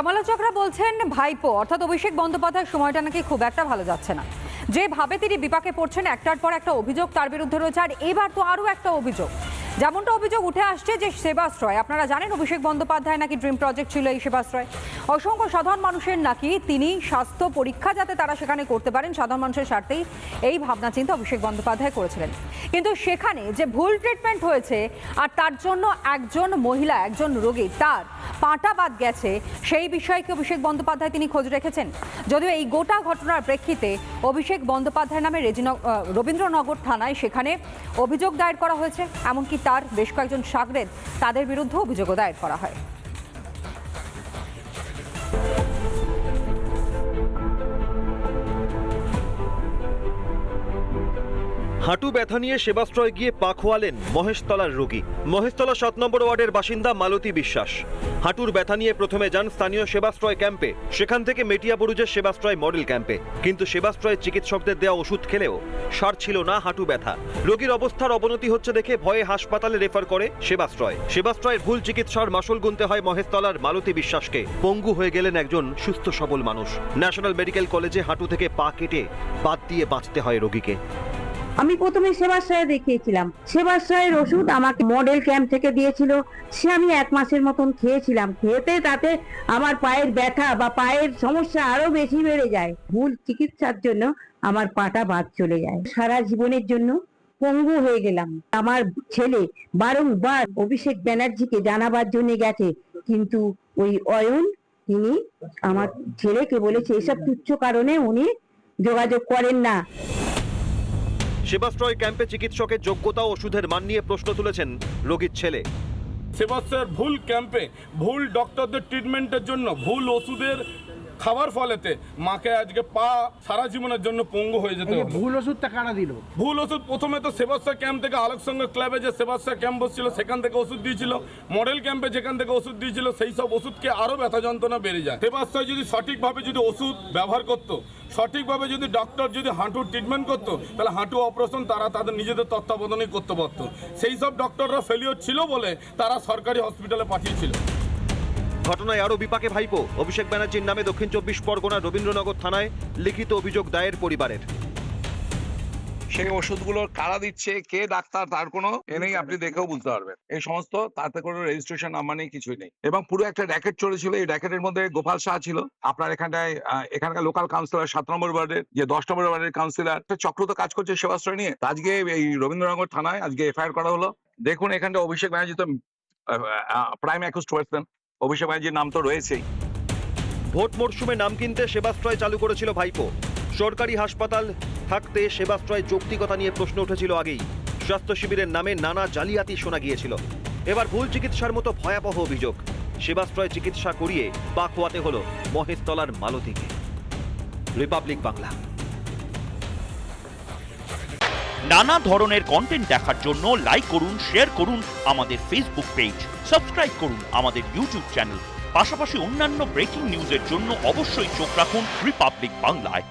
সমালোচকরা বলছেন ভাইপো অর্থাৎ অভিষেক বন্দ্যোপাধ্যায়ের সময়টা নাকি খুব একটা ভালো যাচ্ছে না। যেভাবে তিনি বিপাকে পড়ছেন, একটার পর একটা অভিযোগ তার বিরুদ্ধে রয়েছে। আর এবার তো আরও একটা অভিযোগ, যেমনটা অভিযোগ উঠে আসছে যে সেবাশ্রয়, আপনারা জানেন অভিষেক বন্দ্যোপাধ্যায় নাকি ড্রিম প্রজেক্ট ছিল এই সেবাশ্রয়। অসংখ্য সাধারণ মানুষের নাকি তিনি স্বাস্থ্য পরীক্ষা যাতে তারা সেখানে করতে পারেন, সাধারণ মানুষের স্বার্থেই এই ভাবনা চিন্তা অভিষেক বন্দ্যোপাধ্যায় করেছিলেন। কিন্তু সেখানে যে ভুল ট্রিটমেন্ট হয়েছে আর তার জন্য একজন মহিলা, একজন রোগী তার পাটা বাদ গেছে, সেই বিষয়ে কি অভিষেক বন্দ্যোপাধ্যায় তিনি খোঁজ রেখেছেন? যদিও এই গোটা ঘটনার প্রেক্ষিতে অভিষেক বন্দ্যোপাধ্যায় নামে রবীন্দ্রনগর থানায় সেখানে অভিযোগ দায়ের করা হয়েছে, এমনকি তার বেশ কয়েকজন শাগরেদ তাদের বিরুদ্ধে অভিযোগও দায়ের করা হয়। হাঁটু ব্যথা নিয়ে সেবাশ্রয় গিয়ে পা খোয়ালেন মহেশতলার রোগী। মহেশতলা 7 নম্বর ওয়ার্ডের বাসিন্দা মালতী বিশ্বাস হাঁটুর ব্যথা নিয়ে প্রথমে যান স্থানীয় সেবাশ্রয় ক্যাম্পে, সেখান থেকে মেটিয়াবুরুজের সেবাশ্রয় মডেল ক্যাম্পে। কিন্তু সেবাশ্রয়ের চিকিৎসকদের দেওয়া ওষুধ খেলেও সার ছিল না হাঁটু ব্যথা। রোগীর অবস্থার অবনতি হচ্ছে দেখে ভয়ে হাসপাতালে রেফার করে সেবাশ্রয়ের ভুল চিকিৎসার মাসুল গুনতে হয় মহেশতলার মালতী বিশ্বাসকে। পঙ্গু হয়ে গেলেন একজন সুস্থ সবল মানুষ। ন্যাশনাল মেডিকেল কলেজে হাঁটু থেকে পা কেটে বাদ দিয়ে বাঁচতে হয় রোগীকে। আমি প্রথমে সেবাশ্রয়ে দেখিয়েছিলাম, সেবাশ্রয়ের ওষুধ আমাকে মডেল ক্যাম্প থেকে দিয়েছিল, সে আমি 1 মাসের মতন খেয়েছিলাম। খেতে তাতে আমার পায়ের ব্যথা বা পায়ের সমস্যা আরো বেশি বেড়ে যায়। ভুল চিকিৎসার জন্য আমার পাটা বাদ চলে যায়, সারা জীবনের জন্য পঙ্গু হয়ে গেলাম। আমার ছেলে বারংবার অভিষেক ব্যানার্জিকে জানাবার জন্য গেছে, কিন্তু ওই অয়ন তিনি আমার ছেলেকে বলেছে এসব তুচ্ছ কারণে উনি যোগাযোগ করেন না। সেবাশ্রয় ক্যাম্পে চিকিৎসকের যোগ্যতা ও ওষুধের মান নিয়ে প্রশ্ন তুলেছেন রোগীর ছেলে। সেবাশ্রয়ের ভুল ক্যাম্পে ভুল ডক্টরদের ট্রিটমেন্টের জন্য ভুল ওষুধের খাবার ফলেতে মাকে আজকে পা সারা জীবনের জন্য পঙ্গু হয়ে যেতে হলো। ভুল ওষুধটা কারা দিল? ভুল ওষুধ প্রথমে তো সেবাশ্রয় ক্যাম্প থেকে আলোকসংঘ ক্লাবে যে সেবাশ্রয় ক্যাম্প বসছিল সেখান থেকে ওষুধ দিয়েছিল, মডেল ক্যাম্পে যেখান থেকে ওষুধ দিয়েছিল সেই সব ওষুধকে আরো ব্যথা যন্ত্রণা বেড়ে যায়। সেবাশ্রয় যদি সঠিকভাবে যদি ওষুধ ব্যবহার করতো, সঠিকভাবে যদি ডক্টর যদি হাঁটুর ট্রিটমেন্ট করতো, তাহলে হাঁটু অপারেশন তারা তাদের নিজেদের তত্ত্বাবধানেই করতে পারতো। সেই সব ডক্টররা ফেলিওর ছিল বলে তারা সরকারি হসপিটালে পাঠিয়েছিল। ঘটনায় আরও বিপাকে ভাইপো অভিষেক ব্যানার্জির নামে দক্ষিণ 24 পরগনার রবীন্দ্রনগর থানায় লিখিত অভিযোগ দায়ের পরিবারের। সেই ওষুধগুলো কারা দিচ্ছে, কে ডাক্তার, তার কোনো এনেই আপনি দেখেও বুঝতে পারবেন। এই সমস্ত তাতে কোনো রেজিস্ট্রেশন নাম্বার নেই, কিছুই নেই। এবং পুরো একটা র্যাকেট চলেছিল। এই র্যাকেটের মধ্যে গোপাল শাহ ছিল, আপনার এখানকার লোকাল কাউন্সিলর 7 নম্বর ওয়ার্ডের, যে 10 নম্বর ওয়ার্ডের কাউন্সিলর, চক্র তো কাজ করছে সেবাশ্রয় নিয়ে। আজকে এই রবীন্দ্রনগর থানায় আজকে এফআইআর করা হলো। দেখুন এখানটা অভিষেক ব্যানার্জি তো প্রাইম অ্যাকিউজড পারসন, অভিষেক ব্যানার্জির নাম তো রয়েছেই। ভোট মরশুমে নাম কিনতে সেবাশ্রয় চালু করেছিল ভাইপো। সরকারি হাসপাতাল থাকতে সেবাশ্রয় যৌক্তিকতা নিয়ে প্রশ্ন উঠেছিল আগেই। স্বাস্থ্য শিবিরের নামে নানা জালিয়াতি শোনা গিয়েছিল। এবার ভুল চিকিৎসার মতো ভয়াবহ অভিযোগ। সেবাশ্রয় চিকিৎসা করিয়ে পা খোয়াতে হলো মহেশতলার মালতীকে। রিপাবলিক বাংলা। নানা ধরনের কন্টেন্ট দেখার জন্য লাইক করুন, শেয়ার করুন আমাদের ফেসবুক পেজ, সাবস্ক্রাইব করুন আমাদের ইউটিউব চ্যানেল। পাশাপাশি অন্যান্য ব্রেকিং নিউজের জন্য অবশ্যই চোখ রাখুন রিপাবলিক বাংলায়।